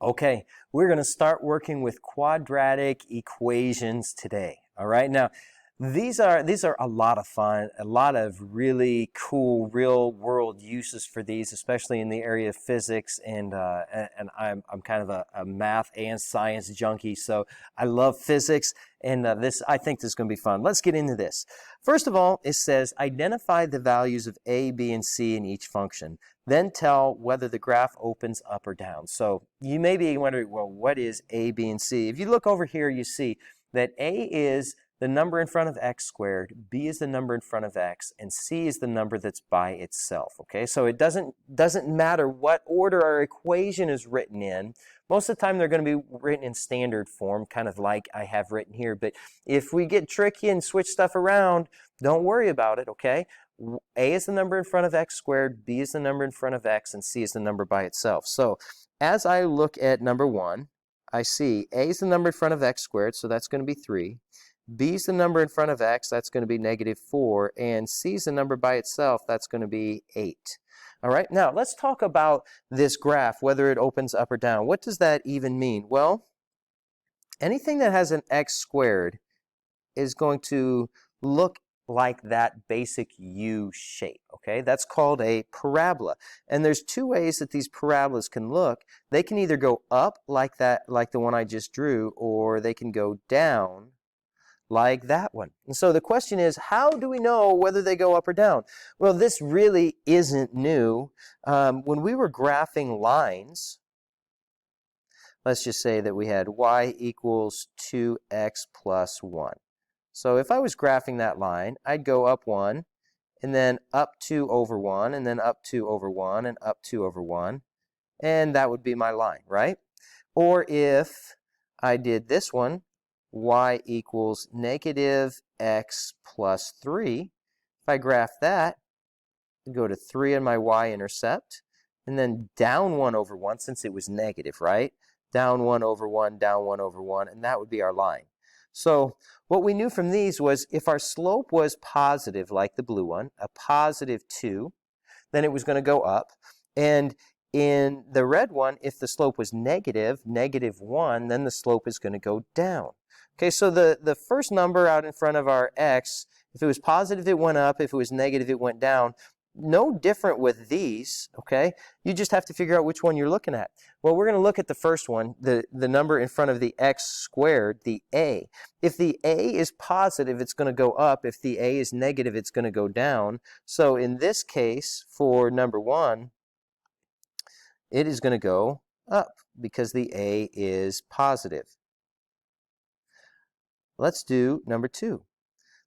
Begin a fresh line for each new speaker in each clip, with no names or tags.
Okay, we're going to start working with quadratic equations today. All right, now these are a lot of fun, a lot of really cool real world uses for these, especially in the area of physics. And I'm kind of a math and science junkie, so I love physics. And I think this is going to be fun. Let's get into this. First of all, it says identify the values of a, b, and c in each function. Then tell whether the graph opens up or down. So you may be wondering, well, what is a, b, and c? If you look over here, you see that a is the number in front of x squared, b is the number in front of x, and c is the number that's by itself. Okay, so it doesn't matter what order our equation is written in. Most of the time they're going to be written in standard form, kind of like I have written here. But if we get tricky and switch stuff around, don't worry about it, okay? A is the number in front of x squared, b is the number in front of x, and c is the number by itself. So as I look at number 1, I see a is the number in front of x squared, so that's going to be 3. B is the number in front of x, that's going to be -4, and c is the number by itself, that's going to be 8. All right, now let's talk about this graph, whether it opens up or down. What does that even mean? Well, anything that has an x squared is going to look like that basic U shape, okay? That's called a parabola. And there's two ways that these parabolas can look. They can either go up like that, like the one I just drew, or they can go down like that one. And so the question is, how do we know whether they go up or down? Well, this really isn't new. When we were graphing lines, let's just say that we had y equals 2x plus 1. So if I was graphing that line, I'd go up 1, and then up 2 over 1, and then up 2 over 1, and up 2 over 1. And that would be my line, right? Or if I did this one, y equals -x plus 3. If I graph that, I'd go to 3 on my y-intercept, and then down 1 over 1, since it was negative, right? Down 1 over 1, down 1 over 1, and that would be our line. So what we knew from these was if our slope was positive, like the blue one, a +2, then it was going to go up. And in the red one, if the slope was negative, -1, then the slope is going to go down. Okay, so the first number out in front of our x, if it was positive, it went up. If it was negative, it went down. No different with these, okay? You just have to figure out which one you're looking at. Well, we're going to look at the first one, the number in front of the x squared, the a. If the a is positive, it's going to go up. If the a is negative, it's going to go down. So in this case, for number 1, it is going to go up because the a is positive. Let's do number 2.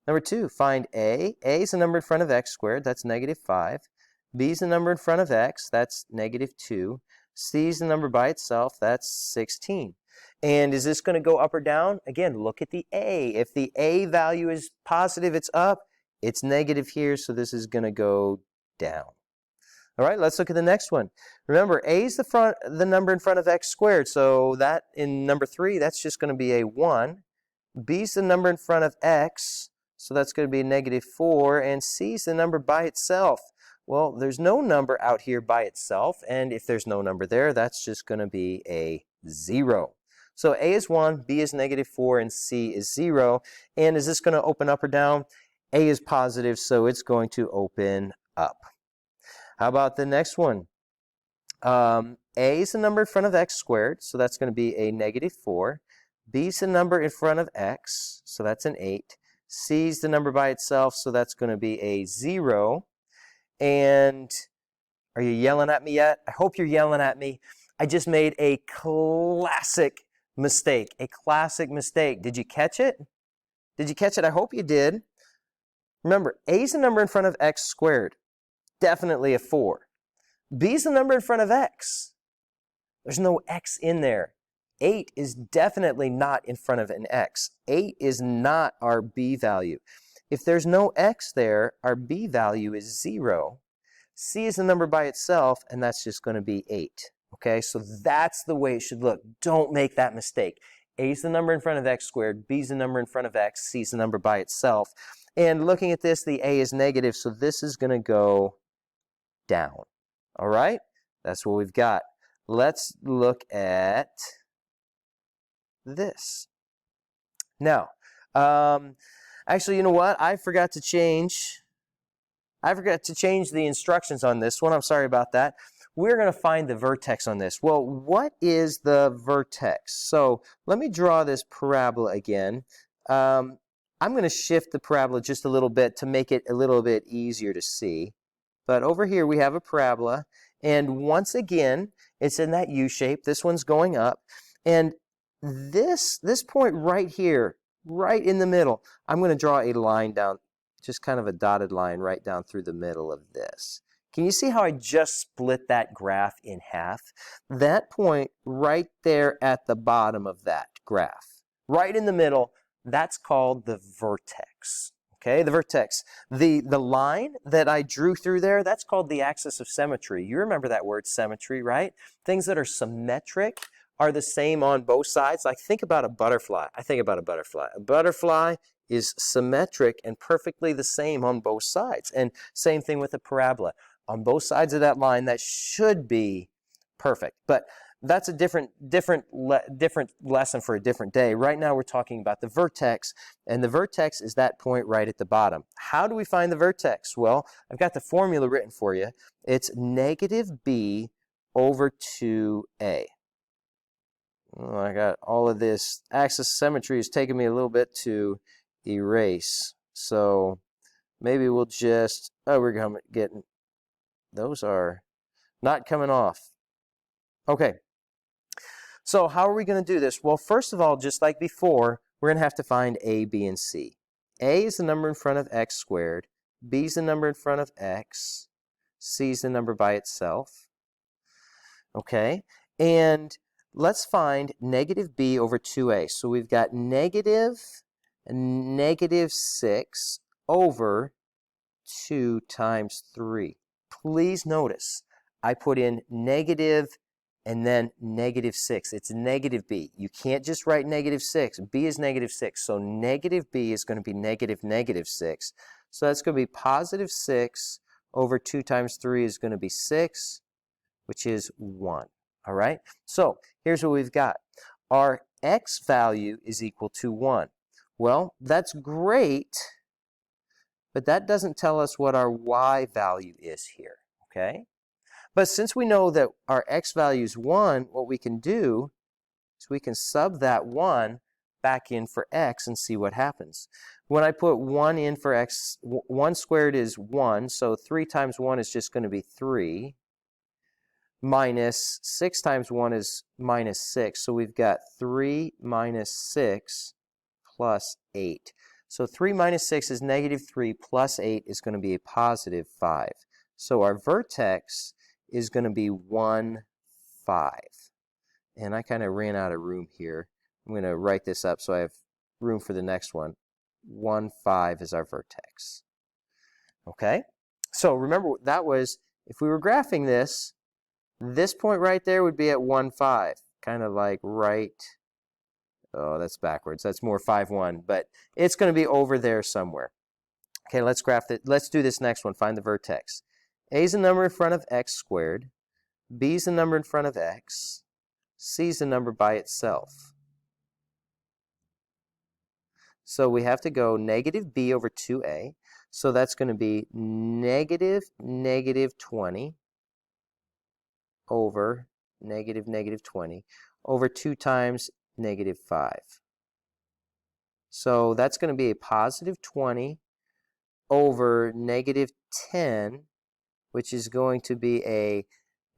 Number 2, find a. A is the number in front of x squared, that's -5. B is the number in front of x, that's -2. C is the number by itself, that's 16. And is this going to go up or down? Again, look at the a. If the a value is positive, it's up. It's negative here, so this is going to go down. All right, let's look at the next one. Remember, a is the number in front of x squared, so that in number 3, that's just going to be a 1. B is the number in front of x, so that's going to be -4, and c is the number by itself. Well, there's no number out here by itself, and if there's no number there, that's just going to be a 0. So a is 1, b is -4, and c is 0. And is this going to open up or down? A is positive, so it's going to open up. How about the next one? A is the number in front of x squared, so that's going to be a -4. B is the number in front of x, so that's an 8. C is the number by itself, so that's going to be a 0. And are you yelling at me yet? I hope you're yelling at me. I just made a classic mistake. A classic mistake. Did you catch it? Did you catch it? I hope you did. Remember, A is the number in front of x squared. Definitely a 4. B is the number in front of x. There's no x in there. 8 is definitely not in front of an x. 8 is not our b value. If there's no x there, our b value is 0. C is the number by itself, and that's just going to be 8. Okay, so that's the way it should look. Don't make that mistake. A is the number in front of x squared, b is the number in front of x, c is the number by itself. And looking at this, the a is negative, so this is going to go down. All right, that's what we've got. let's look at this. Now, actually, you know what? I forgot to change the instructions on this one. I'm sorry about that. We're going to find the vertex on this. Well, what is the vertex? So let me draw this parabola again. I'm going to shift the parabola just a little bit to make it a little bit easier to see. But over here we have a parabola, and once again, it's in that U shape. This one's going up, and this point right here, right in the middle, I'm going to draw a line down, just kind of a dotted line right down through the middle of this. Can you see how I just split that graph in half? That point right there at the bottom of that graph, right in the middle, that's called the vertex. Okay, the vertex. The line that I drew through there, that's called the axis of symmetry. You remember that word symmetry, right? Things that are symmetric are the same on both sides. Like think about a butterfly. I think about a butterfly. A butterfly is symmetric and perfectly the same on both sides. And same thing with a parabola. On both sides of that line, that should be perfect. But that's a different lesson for a different day. Right now we're talking about the vertex, and the vertex is that point right at the bottom. How do we find the vertex? Well, I've got the formula written for you. It's negative b over 2a. Oh, I got all of this. Axis symmetry is taking me a little bit to erase. So maybe we'll just, we're getting, those are not coming off. Okay. So how are we going to do this? Well, first of all, just like before, we're going to have to find a, b, and c. A is the number in front of x squared. B is the number in front of x. C is the number by itself. Okay, and let's find negative b over 2a. So we've got negative 6 over 2 times 3. Please notice I put in negative and then negative 6. It's negative b. You can't just write negative 6. B is negative 6. So negative b is going to be negative 6. So that's going to be positive 6 over 2 times 3 is going to be 6, which is 1. All right? So here's what we've got. Our x value is equal to 1. Well, that's great, but that doesn't tell us what our y value is here. Okay? But since we know that our x value is 1, what we can do is we can sub that 1 back in for x and see what happens. When I put 1 in for x, 1 squared is 1, so 3 times 1 is just going to be 3. Minus 6 times 1 is minus 6, so we've got 3 minus 6 plus 8. So 3 minus 6 is negative 3 plus 8 is going to be a positive 5. So our vertex is going to be 1, 5. And I kind of ran out of room here. I'm going to write this up so I have room for the next one. 1, 5 is our vertex. Okay? So remember, that was, if we were graphing this point right there would be at 1, 5. Kind of like right, oh, that's backwards. That's more 5, 1. But it's going to be over there somewhere. Okay, let's graph it. Let's do this next one. Find the vertex. A is the number in front of x squared. B is the number in front of x. C is the number by itself. So we have to go negative b over 2a. So that's going to be negative 20 over negative 20 over 2 times negative 5. So that's going to be a positive 20 over negative 10, which is going to be a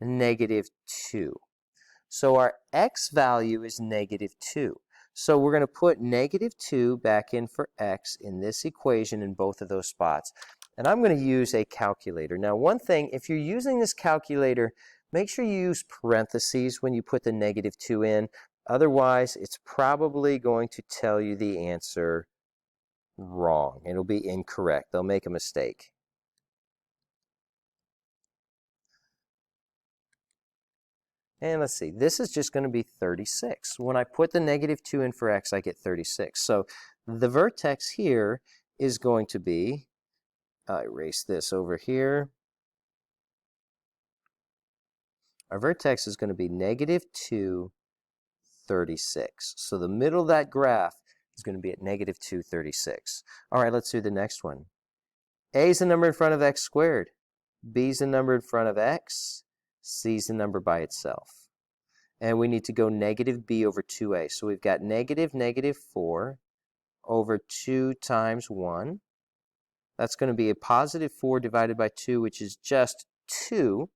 negative 2. So our x value is negative 2. So we're going to put negative 2 back in for x in this equation in both of those spots. And I'm going to use a calculator. Now, one thing, if you're using this calculator, make sure you use parentheses when you put the negative 2 in. Otherwise, it's probably going to tell you the answer wrong. It'll be incorrect. They'll make a mistake. And let's see, this is just going to be 36. When I put the negative 2 in for x, I get 36. So the vertex here is going to be, I'll erase this over here. Our vertex is going to be negative 2, 36. So the middle of that graph is going to be at negative 2, 36. All right, let's do the next one. A is the number in front of x squared. B is the number in front of x. C is the number by itself. And we need to go negative b over 2a. So we've got negative negative 4 over 2 times 1. That's going to be a positive 4 divided by 2, which is just 2.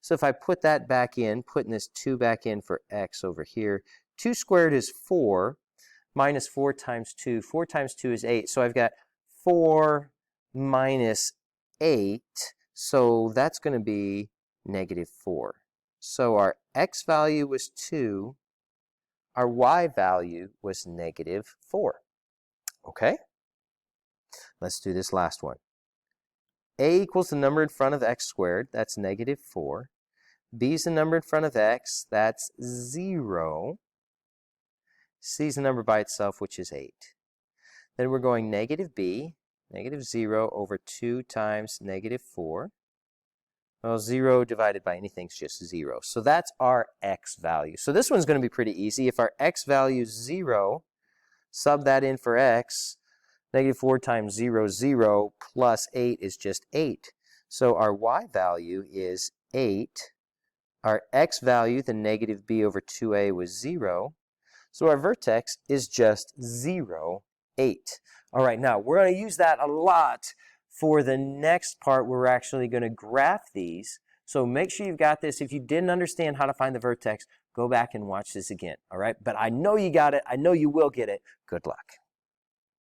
So if I put that back in, putting this 2 back in for x over here, 2 squared is 4, minus 4 times 2. 4 times 2 is 8. So I've got 4 minus 8. So that's going to be negative 4. So our x value was 2. Our y value was negative 4. Okay? Let's do this last one. A equals the number in front of x squared. That's negative 4. B is the number in front of x. That's 0. C is the number by itself, which is 8. Then we're going negative b, negative 0 over 2 times negative 4. Well, 0 divided by anything is just 0. So that's our x value. So this one's going to be pretty easy. If our x value is 0, sub that in for x. Negative 4 times 0, 0, plus 8 is just 8. So our y value is 8. Our x value, the negative b over 2a, was 0. So our vertex is just 0, 8. All right, now we're going to use that a lot for the next part where we're actually going to graph these. So make sure you've got this. If you didn't understand how to find the vertex, go back and watch this again. All right, but I know you got it. I know you will get it. Good luck.